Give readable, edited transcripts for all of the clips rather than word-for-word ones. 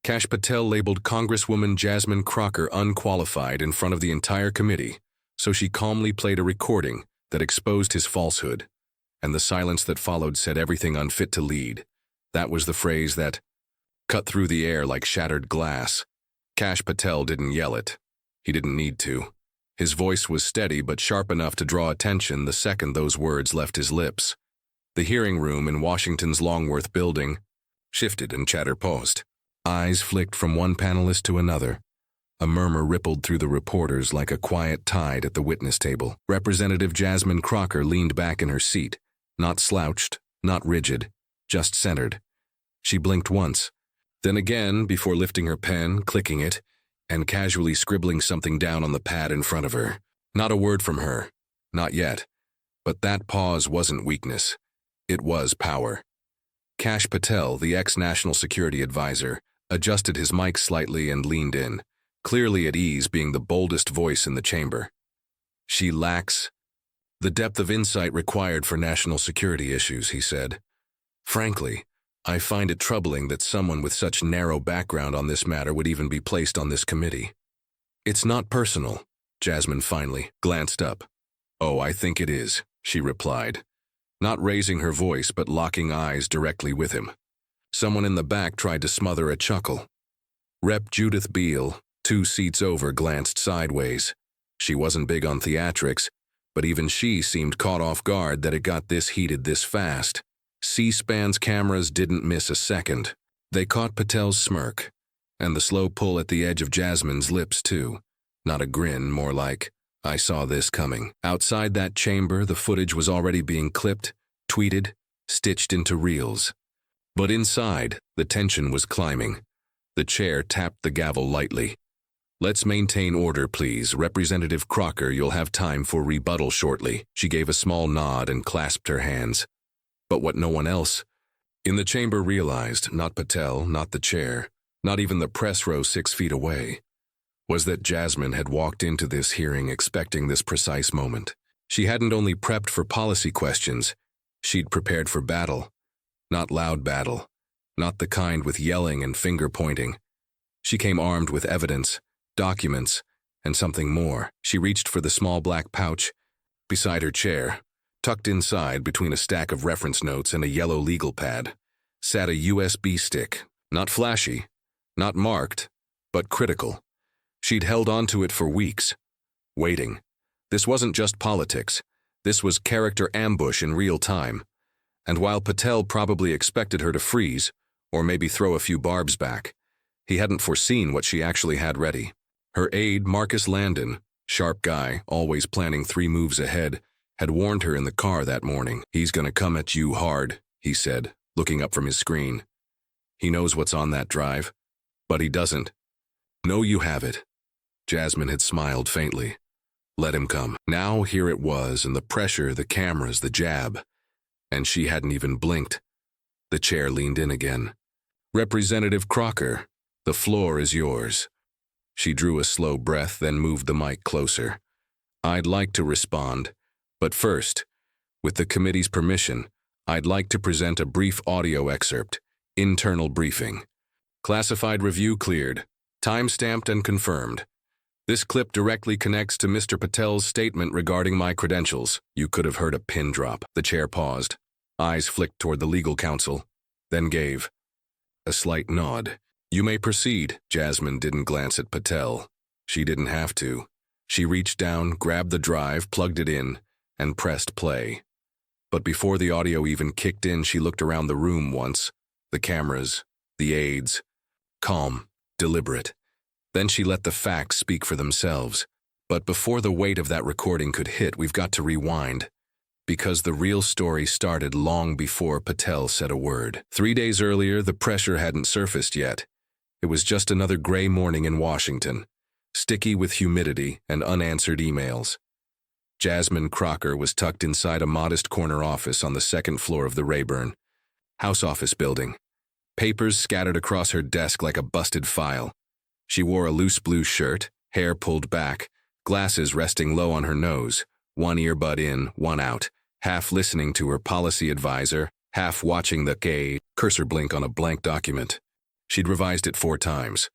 Kash Patel labeled Congresswoman Jasmine Crockett unqualified in front of the entire committee, so she calmly played a recording that exposed his falsehood, and the silence that followed said everything unfit to lead. That was the phrase that cut through the air like shattered glass. Kash Patel didn't yell it. He didn't need to. His voice was steady but sharp enough to draw attention the second those words left his lips. The hearing room in Washington's Longworth building shifted and chatter paused. Eyes flicked from one panelist to another. A murmur rippled through the reporters like a quiet tide at the witness table. Representative Jasmine Crockett leaned back in her seat, not slouched, not rigid, just centered. She blinked once, then again before lifting her pen, clicking it, and casually scribbling something down on the pad in front of her. Not a word from her, not yet. But that pause wasn't weakness. It was power. Kash Patel, the ex-National Security Advisor, adjusted his mic slightly and leaned in, clearly at ease being the boldest voice in the chamber. She lacks the depth of insight required for national security issues, he said. Frankly, I find it troubling that someone with such narrow background on this matter would even be placed on this committee. It's not personal, Jasmine finally glanced up. Oh, I think it is, she replied, not raising her voice but locking eyes directly with him. Someone in the back tried to smother a chuckle. Rep. Judith Beal, 2 seats over, glanced sideways. She wasn't big on theatrics, but even she seemed caught off guard that it got this heated this fast. C-SPAN's cameras didn't miss a second. They caught Patel's smirk, and the slow pull at the edge of Jasmine's lips too. Not a grin, more like, I saw this coming. Outside that chamber, the footage was already being clipped, tweeted, stitched into reels. But inside, the tension was climbing. The chair tapped the gavel lightly. Let's maintain order, please. Representative Crockett, you'll have time for rebuttal shortly. She gave a small nod and clasped her hands. But what no one else in the chamber realized, not Patel, not the chair, not even the press row 6 feet away, was that Jasmine had walked into this hearing expecting this precise moment. She hadn't only prepped for policy questions, she'd prepared for battle. Not loud battle, not the kind with yelling and finger-pointing. She came armed with evidence, documents, and something more. She reached for the small black pouch beside her chair. Tucked inside, between a stack of reference notes and a yellow legal pad, sat a USB stick, not flashy, not marked, but critical. She'd held onto it for weeks, waiting. This wasn't just politics. This was character ambush in real time. And while Patel probably expected her to freeze, or maybe throw a few barbs back, he hadn't foreseen what she actually had ready. Her aide, Marcus Landon, sharp guy, always planning 3 moves ahead, had warned her in the car that morning. He's gonna come at you hard, he said, looking up from his screen. He knows what's on that drive, but he doesn't. No, you have it. Jasmine had smiled faintly. Let him come. Now here it was, and the pressure, the cameras, the jab. And she hadn't even blinked. The chair leaned in again. Representative Crockett, the floor is yours. She drew a slow breath, then moved the mic closer. I'd like to respond, but first, with the committee's permission, I'd like to present a brief audio excerpt, internal briefing. Classified review cleared, time-stamped and confirmed. This clip directly connects to Mr. Patel's statement regarding my credentials. You could have heard a pin drop. The chair paused. Eyes flicked toward the legal counsel, then gave a slight nod. You may proceed. Jasmine didn't glance at Patel. She didn't have to. She reached down, grabbed the drive, plugged it in, and pressed play. But before the audio even kicked in, she looked around the room once. The cameras, the aides. Calm, deliberate. Then she let the facts speak for themselves. But before the weight of that recording could hit, we've got to rewind. Because the real story started long before Patel said a word. 3 days earlier, the pressure hadn't surfaced yet. It was just another gray morning in Washington, sticky with humidity and unanswered emails. Jasmine Crockett was tucked inside a modest corner office on the 2nd floor of the Rayburn House Office building. Papers scattered across her desk like a busted file. She wore a loose blue shirt, hair pulled back, glasses resting low on her nose, one earbud in, one out, half listening to her policy advisor, half watching the cursor blink on a blank document. She'd revised it 4 times.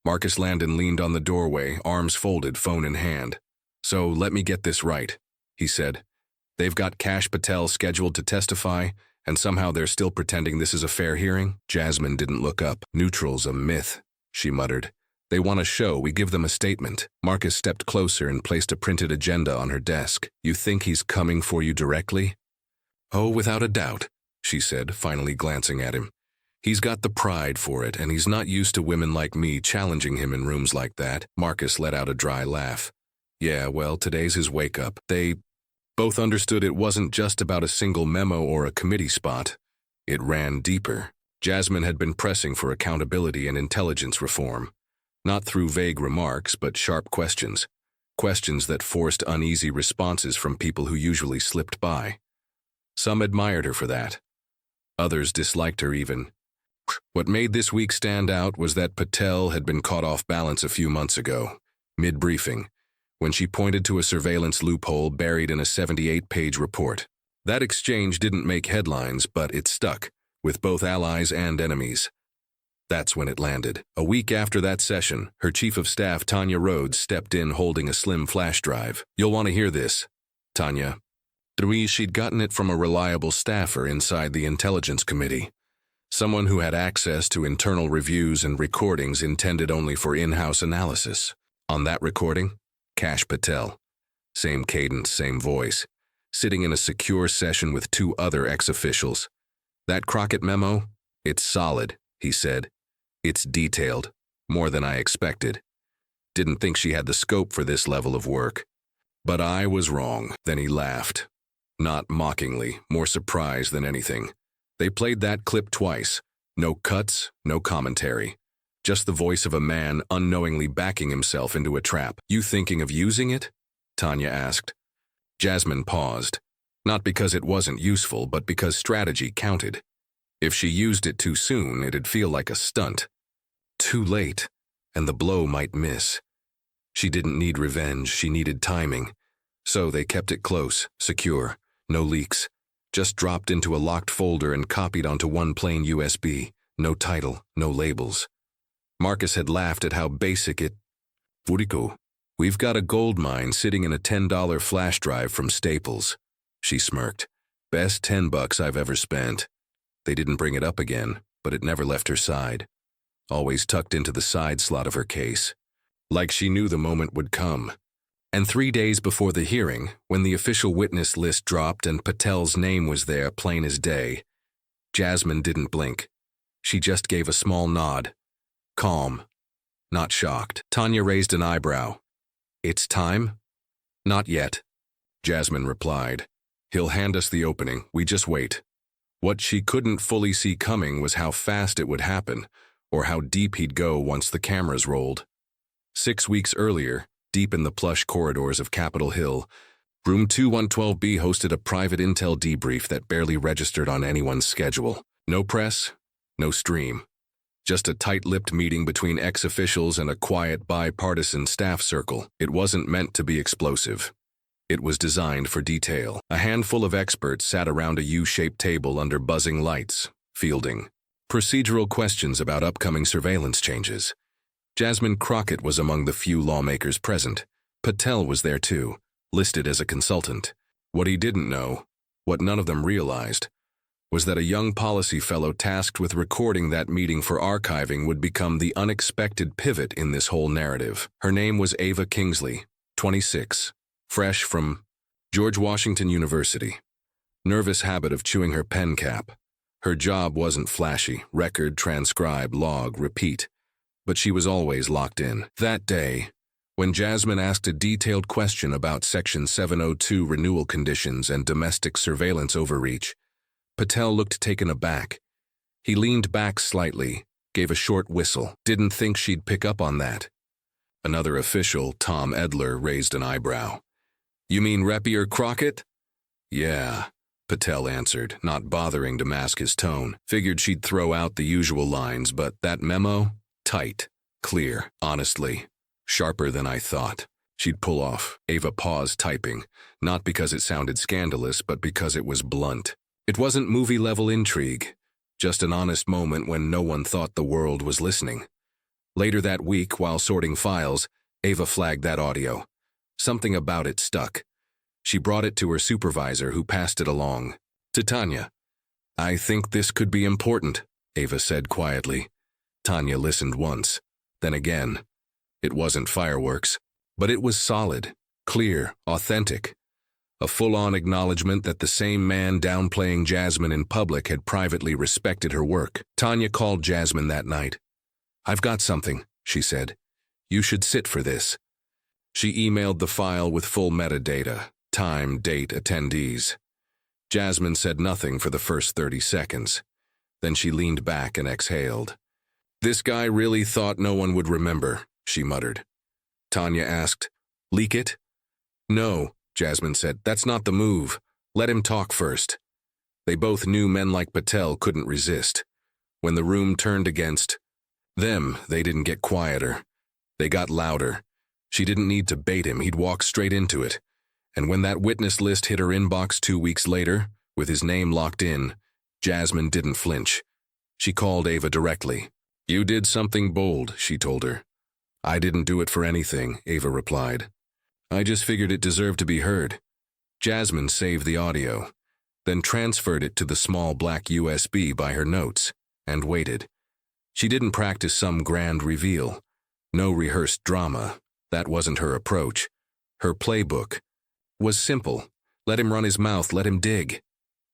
Marcus Landon leaned on the doorway, arms folded, phone in hand. "So let me get this right," he said. "They've got Kash Patel scheduled to testify, and somehow they're still pretending this is a fair hearing?" Jasmine didn't look up. "Neutral's a myth," she muttered. "They want a show, we give them a statement." Marcus stepped closer and placed a printed agenda on her desk. "You think he's coming for you directly?" "Oh, without a doubt," she said, finally glancing at him. "He's got the pride for it, and he's not used to women like me challenging him in rooms like that." Marcus let out a dry laugh. "Yeah, well, today's his wake-up." They both understood it wasn't just about a single memo or a committee spot. It ran deeper. Jasmine had been pressing for accountability and intelligence reform. Not through vague remarks, but sharp questions. Questions that forced uneasy responses from people who usually slipped by. Some admired her for that. Others disliked her even. What made this week stand out was that Patel had been caught off balance a few months ago, mid-briefing, when she pointed to a surveillance loophole buried in a 78-page report. That exchange didn't make headlines, but it stuck, with both allies and enemies. That's when it landed. A week after that session, her chief of staff, Tanya Rhodes, stepped in holding a slim flash drive. "You'll want to hear this, Tanya." She'd gotten it from a reliable staffer inside the Intelligence Committee. Someone who had access to internal reviews and recordings intended only for in-house analysis. On that recording, Kash Patel. Same cadence, same voice. Sitting in a secure session with 2 other ex-officials. "That Crockett memo? It's solid," he said. "It's detailed, more than I expected. Didn't think she had the scope for this level of work. But I was wrong." Then he laughed. Not mockingly, more surprised than anything. They played that clip twice. No cuts, no commentary. Just the voice of a man unknowingly backing himself into a trap. "You thinking of using it?" Tanya asked. Jasmine paused. Not because it wasn't useful, but because strategy counted. If she used it too soon, it'd feel like a stunt. Too late, and the blow might miss. She didn't need revenge, she needed timing. So they kept it close, secure, no leaks. Just dropped into a locked folder and copied onto one plain USB. No title, no labels. Marcus had laughed at how basic it. "Furico, we've got a gold mine sitting in a $10 flash drive from Staples." She smirked. "Best $10 I've ever spent." They didn't bring it up again, but it never left her side. Always tucked into the side slot of her case. Like she knew the moment would come. And 3 days before the hearing, when the official witness list dropped and Patel's name was there plain as day, Jasmine didn't blink. She just gave a small nod. Calm. Not shocked. Tanya raised an eyebrow. "It's time?" "Not yet," Jasmine replied. "He'll hand us the opening, we just wait." What she couldn't fully see coming was how fast it would happen, or how deep he'd go once the cameras rolled. 6 weeks earlier, deep in the plush corridors of Capitol Hill, Room 2112B hosted a private intel debrief that barely registered on anyone's schedule. No press, no stream. Just a tight-lipped meeting between ex-officials and a quiet bipartisan staff circle. It wasn't meant to be explosive. It was designed for detail. A handful of experts sat around a U-shaped table under buzzing lights, fielding procedural questions about upcoming surveillance changes. Jasmine Crockett was among the few lawmakers present. Patel was there too, listed as a consultant. What he didn't know, what none of them realized, was that a young policy fellow tasked with recording that meeting for archiving would become the unexpected pivot in this whole narrative. Her name was Ava Kingsley, 26, fresh from George Washington University. Nervous habit of chewing her pen cap. Her job wasn't flashy, record, transcribe, log, repeat. But she was always locked in. That day, when Jasmine asked a detailed question about Section 702 renewal conditions and domestic surveillance overreach, Patel looked taken aback. He leaned back slightly, gave a short whistle. Didn't think she'd pick up on that. Another official, Tom Edler, raised an eyebrow. "You mean Repier Crockett?" "Yeah," Patel answered, not bothering to mask his tone. Figured she'd throw out the usual lines, but that memo? Tight, clear, honestly, sharper than I thought. She'd pull off. Ava paused typing, not because it sounded scandalous, but because it was blunt. It wasn't movie-level intrigue, just an honest moment when no one thought the world was listening. Later that week, while sorting files, Ava flagged that audio. Something about it stuck. She brought it to her supervisor, who passed it along. To Tanya. "I think this could be important," Ava said quietly. Tanya listened once, then again. It wasn't fireworks, but it was solid, clear, authentic. A full-on acknowledgement that the same man downplaying Jasmine in public had privately respected her work. Tanya called Jasmine that night. "I've got something," she said. "You should sit for this." She emailed the file with full metadata, time, date, attendees. Jasmine said nothing for the first 30 seconds. Then she leaned back and exhaled. "This guy really thought no one would remember," she muttered. Tanya asked, "Leak it?" "No," Jasmine said. "That's not the move. Let him talk first." They both knew men like Patel couldn't resist. When the room turned against them, they didn't get quieter. They got louder. She didn't need to bait him. He'd walk straight into it. And when that witness list hit her inbox 2 weeks later, with his name locked in, Jasmine didn't flinch. She called Ava directly. "You did something bold," she told her. "I didn't do it for anything," Ava replied. "I just figured it deserved to be heard." Jasmine saved the audio, then transferred it to the small black USB by her notes, and waited. She didn't practice some grand reveal. No rehearsed drama. That wasn't her approach. Her playbook was simple. Let him run his mouth, let him dig.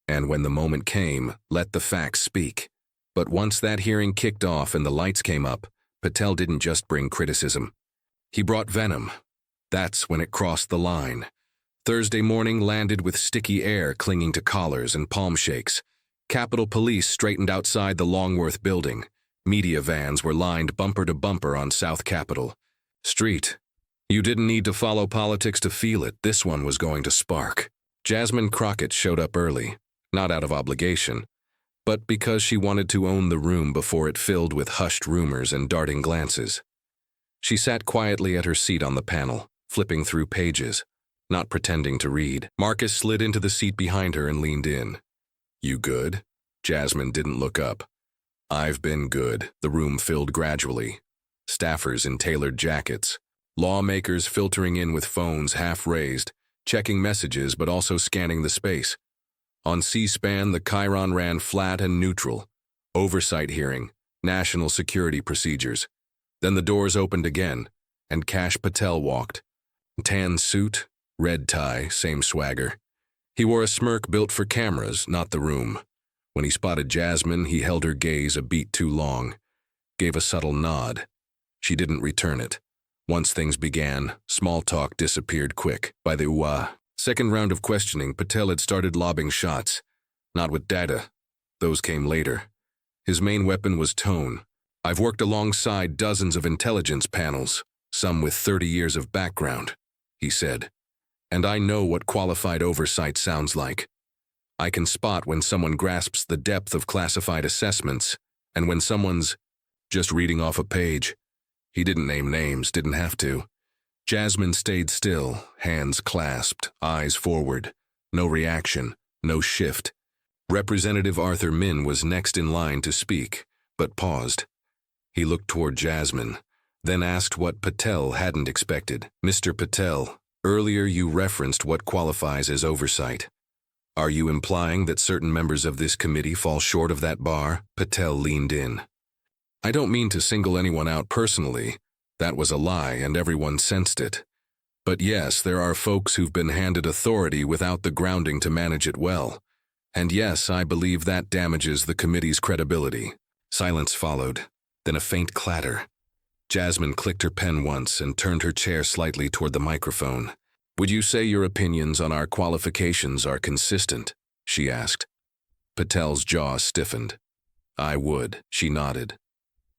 And when the moment came, let the facts speak. But once that hearing kicked off and the lights came up, Patel didn't just bring criticism. He brought venom. That's when it crossed the line. Thursday morning landed with sticky air clinging to collars and palm shakes. Capitol Police straightened outside the Longworth building. Media vans were lined bumper to bumper on South Capitol Street. You didn't need to follow politics to feel it. This one was going to spark. Jasmine Crockett showed up early, not out of obligation, but because she wanted to own the room before it filled with hushed rumors and darting glances. She sat quietly at her seat on the panel, flipping through pages, not pretending to read. Marcus slid into the seat behind her and leaned in. "You good?" Jasmine didn't look up. "I've been good." The room filled gradually. Staffers in tailored jackets. Lawmakers filtering in with phones half raised, checking messages but also scanning the space. On C-SPAN, the chyron ran flat and neutral. Oversight hearing, national security procedures. Then the doors opened again, and Kash Patel walked. Tan suit, red tie, same swagger. He wore a smirk built for cameras, not the room. When he spotted Jasmine, he held her gaze a beat too long. Gave a subtle nod. She didn't return it. Once things began, small talk disappeared quick. By the second round of questioning, Patel had started lobbing shots. Not with data. Those came later. His main weapon was tone. "I've worked alongside dozens of intelligence panels, some with 30 years of background," he said. "And I know what qualified oversight sounds like. I can spot when someone grasps the depth of classified assessments, and when someone's just reading off a page." He didn't name names, didn't have to. Jasmine stayed still, hands clasped, eyes forward. No reaction, no shift. Representative Arthur Min was next in line to speak, but paused. He looked toward Jasmine, then asked what Patel hadn't expected. "Mr. Patel, earlier you referenced what qualifies as oversight. Are you implying that certain members of this committee fall short of that bar?" Patel leaned in. "I don't mean to single anyone out personally. That was a lie, and everyone sensed it. But yes, there are folks who've been handed authority without the grounding to manage it well. And yes, I believe that damages the committee's credibility." Silence followed, then a faint clatter. Jasmine clicked her pen once and turned her chair slightly toward the microphone. "Would you say your opinions on our qualifications are consistent?" she asked. Patel's jaw stiffened. "I would," she nodded.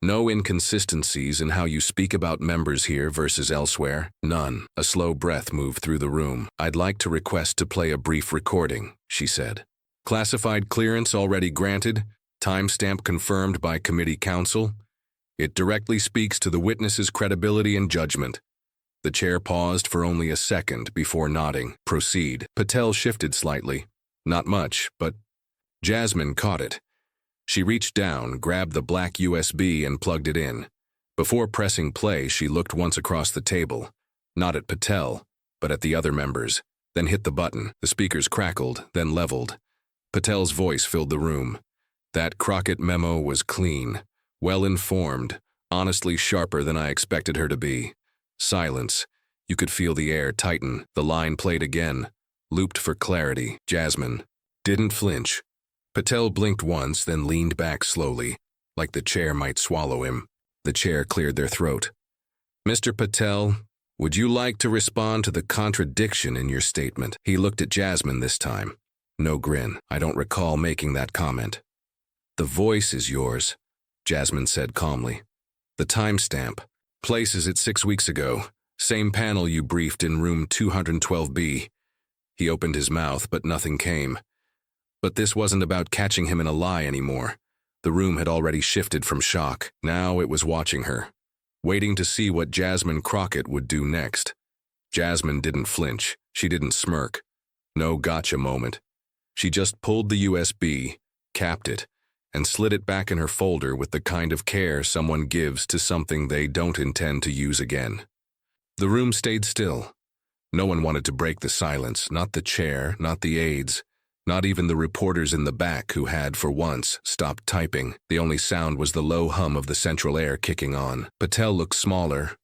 "No inconsistencies in how you speak about members here versus elsewhere?" "None." A slow breath moved through the room. "I'd like to request to play a brief recording," she said. "Classified clearance already granted, timestamp confirmed by committee counsel. It directly speaks to the witness's credibility and judgment." The chair paused for only a second before nodding. "Proceed." Patel shifted slightly. Not much, but Jasmine caught it. She reached down, grabbed the black USB, and plugged it in. Before pressing play, she looked once across the table, not at Patel, but at the other members, then hit the button. The speakers crackled, then leveled. Patel's voice filled the room. That Crockett memo was clean, well-informed, honestly sharper than I expected her to be. Silence. You could feel the air tighten. The line played again, looped for clarity. Jasmine didn't flinch. Patel blinked once, then leaned back slowly, like the chair might swallow him. The chair cleared their throat. "Mr. Patel, would you like to respond to the contradiction in your statement?" He looked at Jasmine this time. No grin. "I don't recall making that comment." "The voice is yours," Jasmine said calmly. "The timestamp. Places it 6 weeks ago. Same panel you briefed in room 212B. He opened his mouth, but nothing came. But this wasn't about catching him in a lie anymore. The room had already shifted from shock. Now it was watching her, waiting to see what Jasmine Crockett would do next. Jasmine didn't flinch. She didn't smirk. No gotcha moment. She just pulled the USB, capped it, and slid it back in her folder with the kind of care someone gives to something they don't intend to use again. The room stayed still. No one wanted to break the silence, not the chair, not the aides, not even the reporters in the back who had, for once, stopped typing. The only sound was the low hum of the central air kicking on. Patel looked smaller.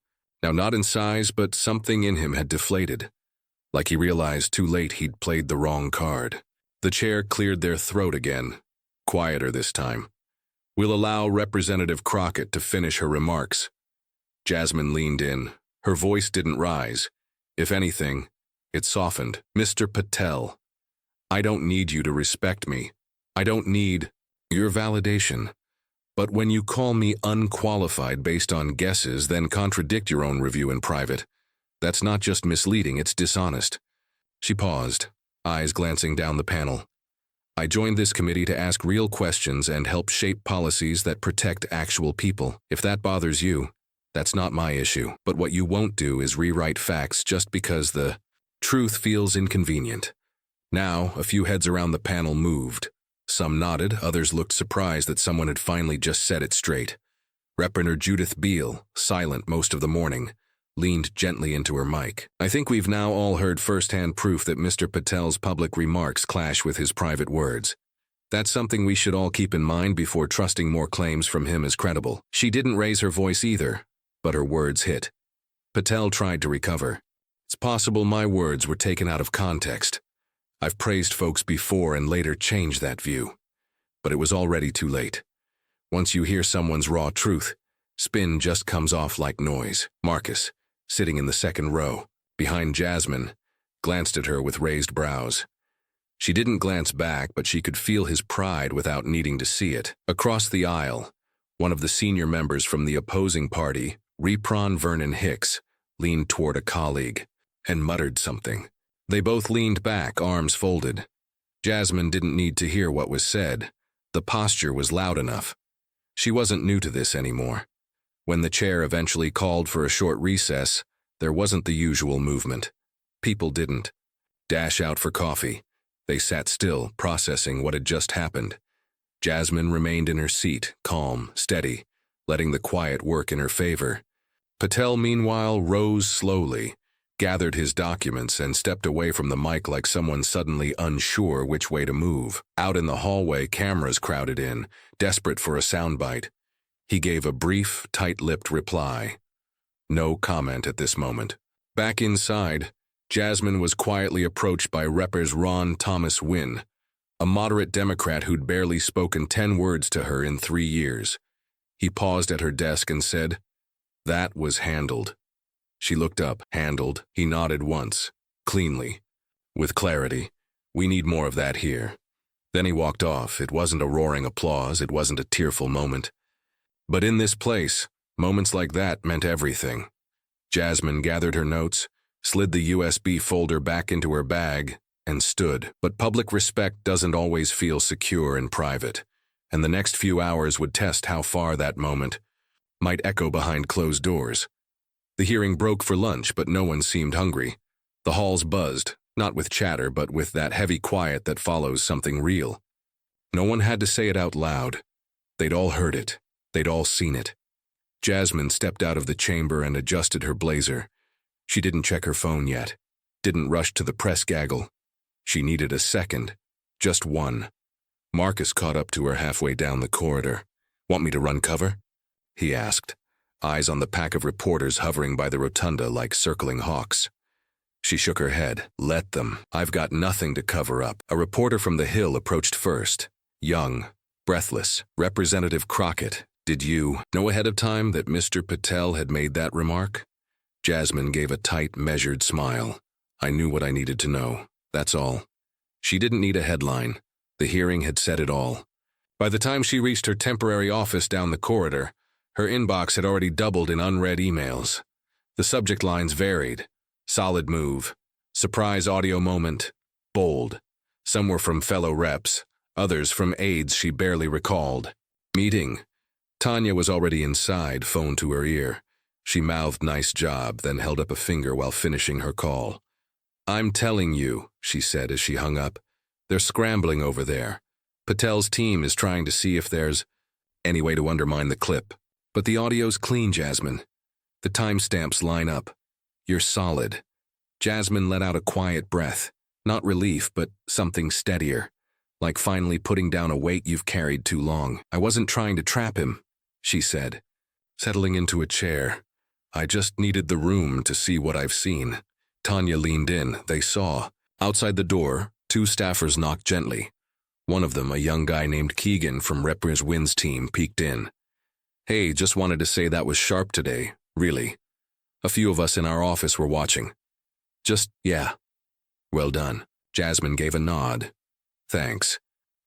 Now not in size, but something in him had deflated. Like he realized too late he'd played the wrong card. The chair cleared their throat again. Quieter this time. "We'll allow Representative Crockett to finish her remarks." Jasmine leaned in. Her voice didn't rise. If anything, it softened. "Mr. Patel, I don't need you to respect me. I don't need your validation. But when you call me unqualified based on guesses, then contradict your own review in private, that's not just misleading, it's dishonest." She paused, eyes glancing down the panel. "I joined this committee to ask real questions and help shape policies that protect actual people. If that bothers you, that's not my issue. But what you won't do is rewrite facts just because the truth feels inconvenient." Now, a few heads around the panel moved. Some nodded, others looked surprised that someone had finally just said it straight. Representative Judith Beale, silent most of the morning, leaned gently into her mic. "I think we've now all heard firsthand proof that Mr. Patel's public remarks clash with his private words. That's something we should all keep in mind before trusting more claims from him as credible." She didn't raise her voice either, but her words hit. Patel tried to recover. "It's possible my words were taken out of context. I've praised folks before and later changed that view. But it was already too late. Once you hear someone's raw truth, spin just comes off like noise." Marcus, sitting in the second row, behind Jasmine, glanced at her with raised brows. She didn't glance back, but she could feel his pride without needing to see it. Across the aisle, one of the senior members from the opposing party, Repron Vernon Hicks, leaned toward a colleague and muttered something. They both leaned back, arms folded. Jasmine didn't need to hear what was said. The posture was loud enough. She wasn't new to this anymore. When the chair eventually called for a short recess, there wasn't the usual movement. People didn't dash out for coffee. They sat still, processing what had just happened. Jasmine remained in her seat, calm, steady, letting the quiet work in her favor. Patel, meanwhile, rose slowly, gathered his documents, and stepped away from the mic like someone suddenly unsure which way to move. Out in the hallway, cameras crowded in, desperate for a soundbite. He gave a brief, tight-lipped reply. No comment at this moment. Back inside, Jasmine was quietly approached by Reppers Ron Thomas Wynn, a moderate Democrat who'd barely spoken 10 words to her in 3 years. He paused at her desk and said, "That was handled." She looked up. "Handled?" He nodded once, cleanly, with clarity. "We need more of that here." Then he walked off. It wasn't a roaring applause. It wasn't a tearful moment. But in this place, moments like that meant everything. Jasmine gathered her notes, slid the USB folder back into her bag, and stood. But public respect doesn't always feel secure in private, and the next few hours would test how far that moment might echo behind closed doors. The hearing broke for lunch, but no one seemed hungry. The halls buzzed, not with chatter, but with that heavy quiet that follows something real. No one had to say it out loud. They'd all heard it. They'd all seen it. Jasmine stepped out of the chamber and adjusted her blazer. She didn't check her phone yet. Didn't rush to the press gaggle. She needed a second. Just one. Marcus caught up to her halfway down the corridor. "Want me to run cover?" he asked, eyes on the pack of reporters hovering by the rotunda like circling hawks. She shook her head. "Let them. I've got nothing to cover up." A reporter from the Hill approached first. Young, breathless. "Representative Crockett, did you know ahead of time that Mr. Patel had made that remark?" Jasmine gave a tight, measured smile. "I knew what I needed to know. That's all." She didn't need a headline. The hearing had said it all. By the time she reached her temporary office down the corridor, her inbox had already doubled in unread emails. The subject lines varied. Solid move. Surprise audio moment. Bold. Some were from fellow reps, others from aides she barely recalled. Meeting. Tanya was already inside, phone to her ear. She mouthed "nice job," then held up a finger while finishing her call. "I'm telling you," she said as she hung up. "They're scrambling over there. Patel's team is trying to see if there's any way to undermine the clip. But the audio's clean, Jasmine. The timestamps line up. You're solid." Jasmine let out a quiet breath. Not relief, but something steadier. Like finally putting down a weight you've carried too long. "I wasn't trying to trap him," she said, settling into a chair. "I just needed the room to see what I've seen." Tanya leaned in. They saw. Outside the door, two staffers knocked gently. One of them, a young guy named Keegan from Representative Wynn's team, peeked in. "Hey, just wanted to say that was sharp today, really. A few of us in our office were watching. Yeah. Well done." Jasmine gave a nod. "Thanks.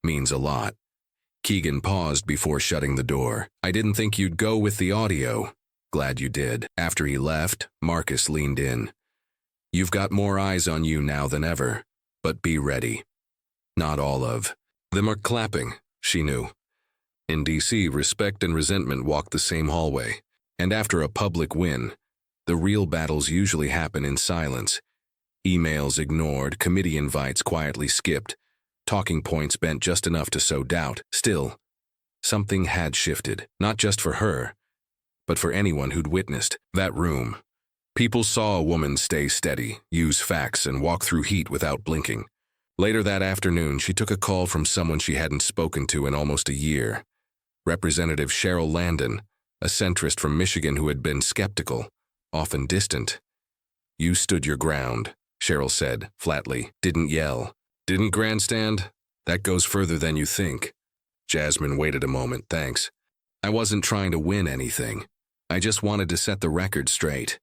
Means a lot." Keegan paused before shutting the door. "I didn't think you'd go with the audio." "Glad you did." After he left, Marcus leaned in. "You've got more eyes on you now than ever, but be ready. Not all of them are clapping," she knew. In D.C., respect and resentment walked the same hallway, and after a public win, the real battles usually happen in silence. Emails ignored, committee invites quietly skipped, talking points bent just enough to sow doubt. Still, something had shifted, not just for her, but for anyone who'd witnessed that room. People saw a woman stay steady, use facts, and walk through heat without blinking. Later that afternoon, she took a call from someone she hadn't spoken to in almost a year. Representative Cheryl Landon, a centrist from Michigan who had been skeptical, often distant. "You stood your ground," Cheryl said, flatly. "Didn't yell. Didn't grandstand. That goes further than you think." Jasmine waited a moment. "Thanks. I wasn't trying to win anything. I just wanted to set the record straight."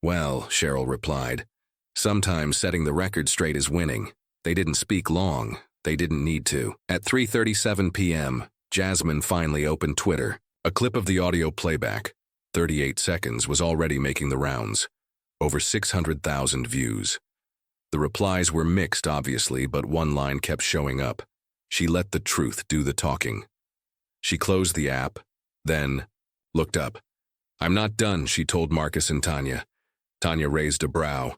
"Well," Cheryl replied, "sometimes setting the record straight is winning." They didn't speak long. They didn't need to. At 3:37 p.m., Jasmine finally opened Twitter. A clip of the audio playback, 38 seconds, was already making the rounds. Over 600,000 views. The replies were mixed, obviously, but one line kept showing up. She let the truth do the talking. She closed the app, then looked up. "I'm not done," she told Marcus and Tanya. Tanya raised a brow.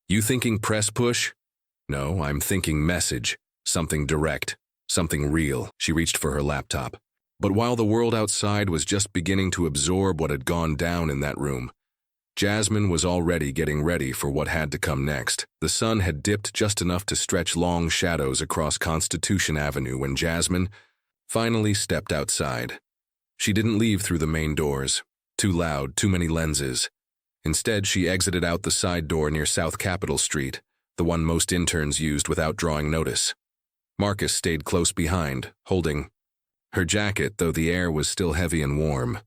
"You thinking press push?" "No, I'm thinking message. Something direct. Something real." She reached for her laptop. But while the world outside was just beginning to absorb what had gone down in that room, Jasmine was already getting ready for what had to come next. The sun had dipped just enough to stretch long shadows across Constitution Avenue when Jasmine finally stepped outside. She didn't leave through the main doors. Too loud, too many lenses. Instead, she exited out the side door near South Capitol Street, the one most interns used without drawing notice. Marcus stayed close behind, holding her jacket, though the air was still heavy and warm.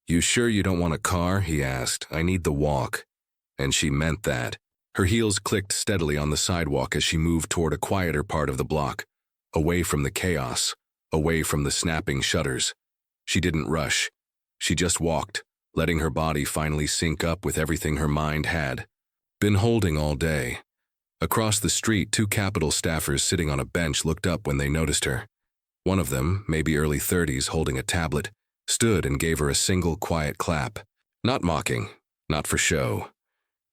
"You sure you don't want a car?" he asked. "I need the walk." And she meant that. Her heels clicked steadily on the sidewalk as she moved toward a quieter part of the block, away from the chaos, away from the snapping shutters. She didn't rush. She just walked, letting her body finally sync up with everything her mind had been holding all day. Across the street, two Capitol staffers sitting on a bench looked up when they noticed her. One of them, maybe early 30s, holding a tablet, stood and gave her a single quiet clap. Not mocking, not for show.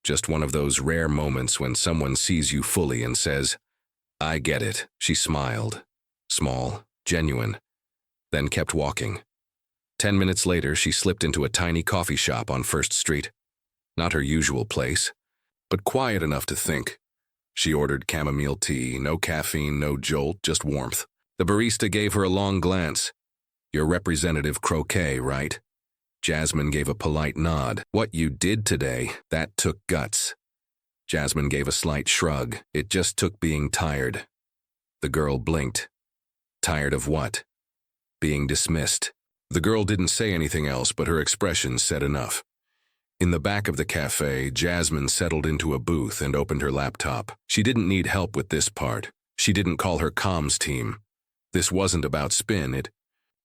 Just one of those rare moments when someone sees you fully and says, "I get it." She smiled. Small, genuine. Then kept walking. 10 minutes later, she slipped into a tiny coffee shop on First Street. Not her usual place, but quiet enough to think. She ordered chamomile tea, no caffeine, no jolt, just warmth. The barista gave her a long glance. "Your Representative Crockett, right?" Jasmine gave a polite nod. "What you did today, that took guts." Jasmine gave a slight shrug. "It just took being tired." The girl blinked. Tired of what? Being dismissed. The girl didn't say anything else, but her expression said enough. In the back of the cafe, Jasmine settled into a booth and opened her laptop. She didn't need help with this part. She didn't call her comms team. This wasn't about spin, it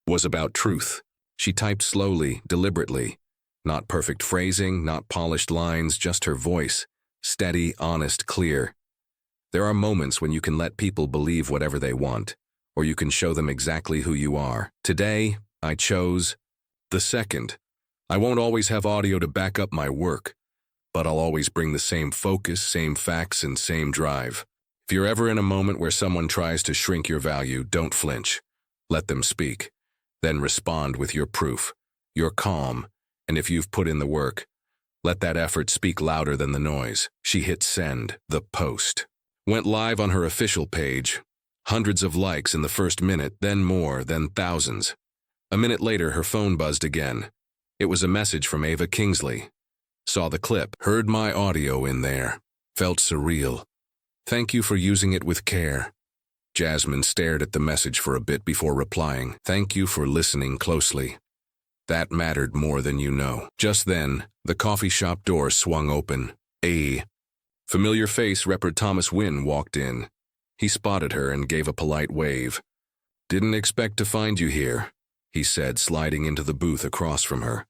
was about truth. She typed slowly, deliberately. Not perfect phrasing, not polished lines, just her voice. Steady, honest, clear. There are moments when you can let people believe whatever they want, or you can show them exactly who you are. Today, I chose the second. I won't always have audio to back up my work, but I'll always bring the same focus, same facts, and same drive. If you're ever in a moment where someone tries to shrink your value, don't flinch. Let them speak. Then respond with your proof. You're calm, and if you've put in the work, let that effort speak louder than the noise. She hit send. The post went live on her official page. Hundreds of likes in the first minute, then more, then thousands. A minute later, her phone buzzed again. It was a message from Ava Kingsley. Saw the clip. Heard my audio in there. Felt surreal. Thank you for using it with care. Jasmine stared at the message for a bit before replying. Thank you for listening closely. That mattered more than you know. Just then, the coffee shop door swung open. A familiar face, Rep. Thomas Wynne, walked in. He spotted her and gave a polite wave. Didn't expect to find you here, he said, sliding into the booth across from her.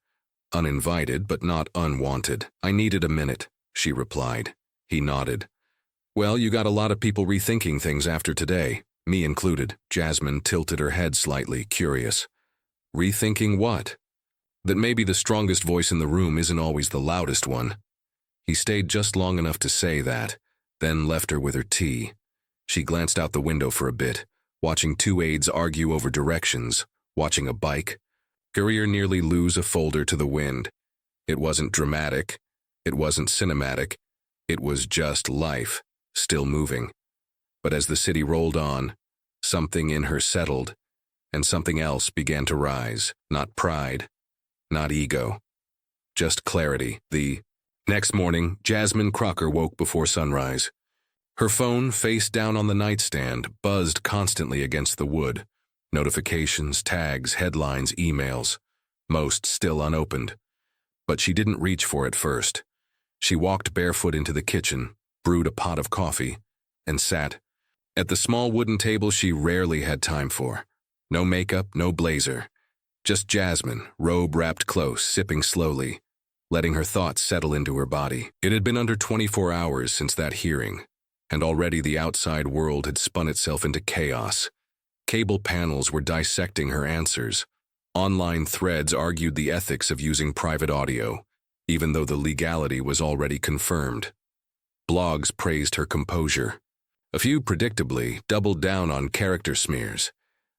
Uninvited, but not unwanted. I needed a minute, she replied. He nodded. Well, you got a lot of people rethinking things after today, me included. Jasmine tilted her head slightly, curious. Rethinking what? That maybe the strongest voice in the room isn't always the loudest one. He stayed just long enough to say that, then left her with her tea. She glanced out the window for a bit, watching two aides argue over directions, watching a bike courier nearly lose a folder to the wind. It wasn't dramatic. It wasn't cinematic. It was just life, still moving. But as the city rolled on, something in her settled, and something else began to rise. Not pride, not ego, just clarity. The next morning, Jasmine Crockett woke before sunrise. Her phone, face down on the nightstand, buzzed constantly against the wood. Notifications, tags, headlines, emails, most still unopened. But she didn't reach for it first. She walked barefoot into the kitchen, brewed a pot of coffee, and sat at the small wooden table she rarely had time for. No makeup, no blazer. Just Jasmine, robe wrapped close, sipping slowly, letting her thoughts settle into her body. It had been under 24 hours since that hearing, and already the outside world had spun itself into chaos. Cable panels were dissecting her answers. Online threads argued the ethics of using private audio, even though the legality was already confirmed. Blogs praised her composure. A few, predictably, doubled down on character smears,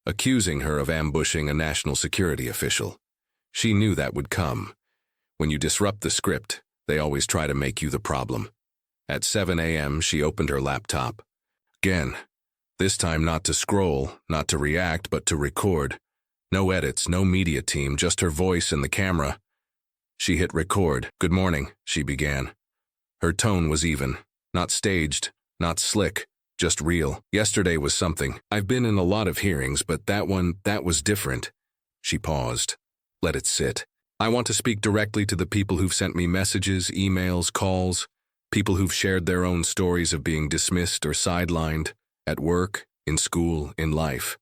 accusing her of ambushing a national security official. She knew that would come. When you disrupt the script, they always try to make you the problem. At 7 a.m., she opened her laptop. Again. This time not to scroll, not to react, but to record. No edits, no media team, just her voice and the camera. She hit record. Good morning, she began. Her tone was even. Not staged, not slick, just real. Yesterday was something. I've been in a lot of hearings, but that was different. She paused. Let it sit. I want to speak directly to the people who've sent me messages, emails, calls, people who've shared their own stories of being dismissed or sidelined. At work, in school, in life.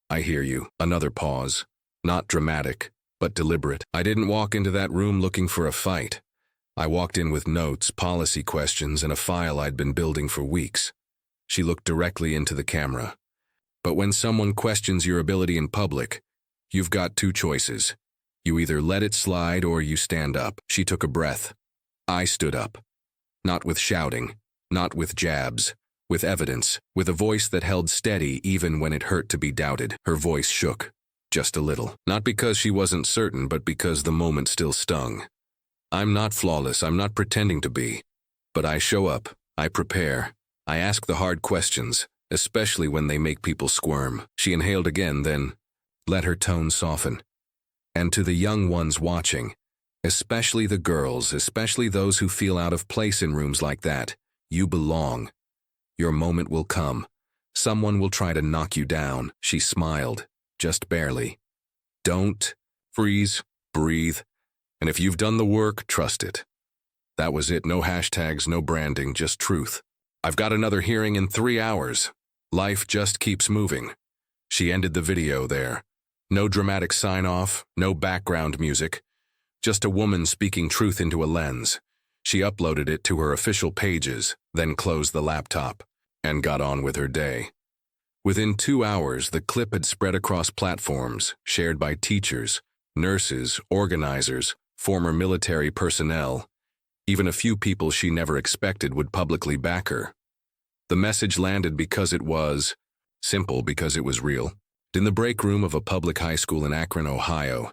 I hear you. Another pause. Not dramatic, but deliberate. I didn't walk into that room looking for a fight. I walked in with notes, policy questions, and a file I'd been building for weeks. She looked directly into the camera. But when someone questions your ability in public, you've got two choices. You either let it slide or you stand up. She took a breath. I stood up. Not with shouting, not with jabs. With evidence, with a voice that held steady even when it hurt to be doubted. Her voice shook. just a little. Not because she wasn't certain, but because the moment still stung. I'm not flawless, I'm not pretending to be. But I show up, I prepare, I ask the hard questions, especially when they make people squirm. She inhaled again, then let her tone soften. And to the young ones watching, especially the girls, especially those who feel out of place in rooms like that, you belong. Your moment will come. Someone will try to knock you down. She smiled, just barely. Don't freeze, breathe, and if you've done the work, trust it. That was it, no hashtags, no branding, just truth. I've got another hearing in 3 hours. Life just keeps moving. She ended the video there. No dramatic sign-off, no background music, just a woman speaking truth into a lens. She uploaded it to her official pages, then closed the laptop, and got on with her day. Within 2 hours, the clip had spread across platforms, shared by teachers, nurses, organizers, former military personnel. Even a few people she never expected would publicly back her. The message landed because it was simple, because it was real. In the break room of a public high school in Akron, Ohio,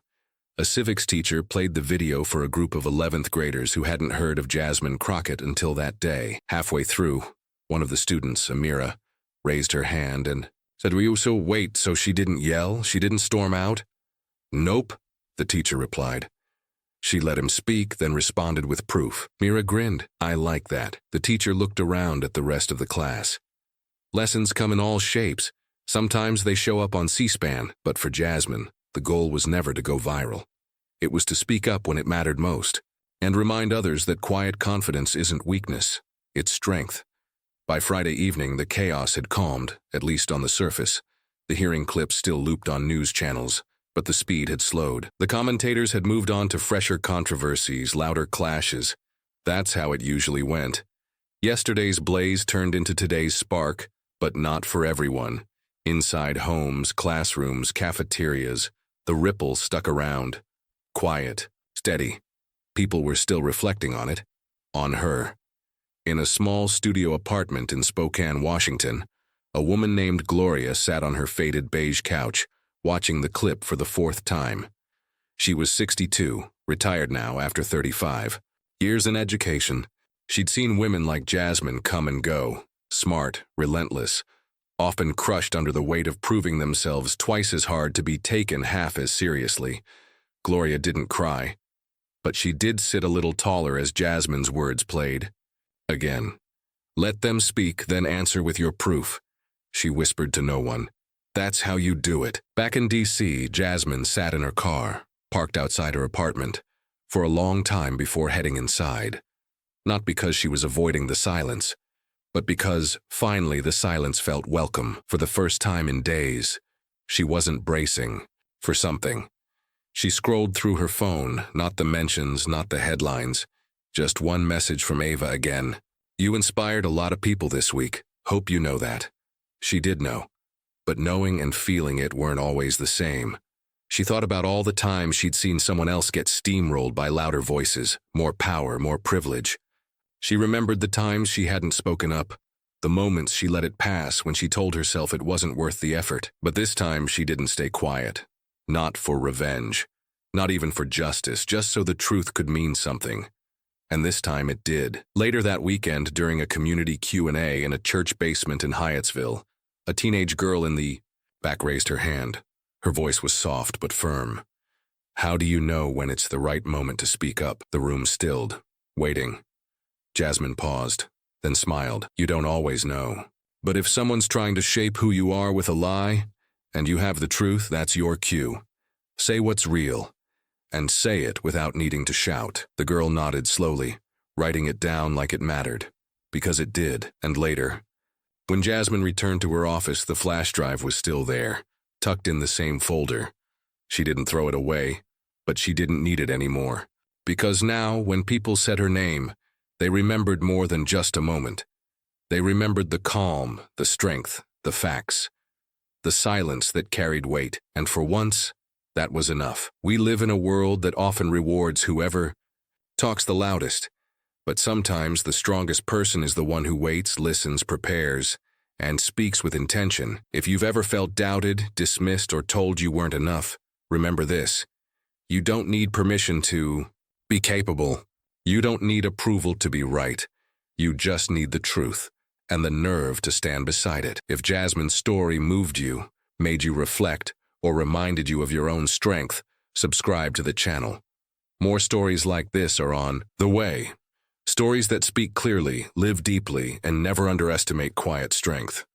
a civics teacher played the video for a group of 11th graders who hadn't heard of Jasmine Crockett until that day. Halfway through, one of the students, Amira, raised her hand and said, wait, so she didn't yell? She didn't storm out? Nope, the teacher replied. She let him speak, then responded with proof. Mira grinned. I like that. The teacher looked around at the rest of the class. Lessons come in all shapes. Sometimes they show up on C-SPAN, but for Jasmine, the goal was never to go viral. It was to speak up when it mattered most, and remind others that quiet confidence isn't weakness, it's strength. By Friday evening, the chaos had calmed, at least on the surface. The hearing clips still looped on news channels, but the speed had slowed. The commentators had moved on to fresher controversies, louder clashes. That's how it usually went. Yesterday's blaze turned into today's spark, but not for everyone. Inside homes, classrooms, cafeterias, the ripple stuck around. Quiet, steady. People were still reflecting on it, on her. In a small studio apartment in Spokane, Washington, a woman named Gloria sat on her faded beige couch, watching the clip for the 4th time. She was 62, retired now after 35. Years in education, she'd seen women like Jasmine come and go, smart, relentless, often crushed under the weight of proving themselves twice as hard to be taken half as seriously. Gloria didn't cry, but she did sit a little taller as Jasmine's words played. Again. Let them speak, then answer with your proof, she whispered to no one. That's how you do it. Back in D.C., Jasmine sat in her car, parked outside her apartment, for a long time before heading inside. Not because she was avoiding the silence, but because, finally, the silence felt welcome. For the first time in days, she wasn't bracing for something. She scrolled through her phone, not the mentions, not the headlines, just one message from Ava again. You inspired a lot of people this week. Hope you know that. She did know. But knowing and feeling it weren't always the same. She thought about all the times she'd seen someone else get steamrolled by louder voices, more power, more privilege. She remembered the times she hadn't spoken up, the moments she let it pass when she told herself it wasn't worth the effort. But this time she didn't stay quiet. Not for revenge. Not even for justice, just so the truth could mean something. And this time it did. Later that weekend, during a community Q&A in a church basement in Hyattsville, a teenage girl in the back raised her hand. Her voice was soft but firm. How do you know when it's the right moment to speak up? The room stilled, waiting. Jasmine paused, then smiled. You don't always know. But if someone's trying to shape who you are with a lie, and you have the truth, that's your cue. Say what's real. And say it without needing to shout. The girl nodded slowly, writing it down like it mattered. Because it did. And later, when Jasmine returned to her office, the flash drive was still there, tucked in the same folder. She didn't throw it away, but she didn't need it anymore. Because now, when people said her name, they remembered more than just a moment. They remembered the calm, the strength, the facts, the silence that carried weight. And for once, that was enough. We live in a world that often rewards whoever talks the loudest, but sometimes the strongest person is the one who waits, listens, prepares, and speaks with intention. If you've ever felt doubted, dismissed, or told you weren't enough, remember this. You don't need permission to be capable. You don't need approval to be right. You just need the truth and the nerve to stand beside it. If Jasmine's story moved you, made you reflect, or reminded you of your own strength, subscribe to the channel. More stories like this are on the way. Stories that speak clearly, live deeply, and never underestimate quiet strength.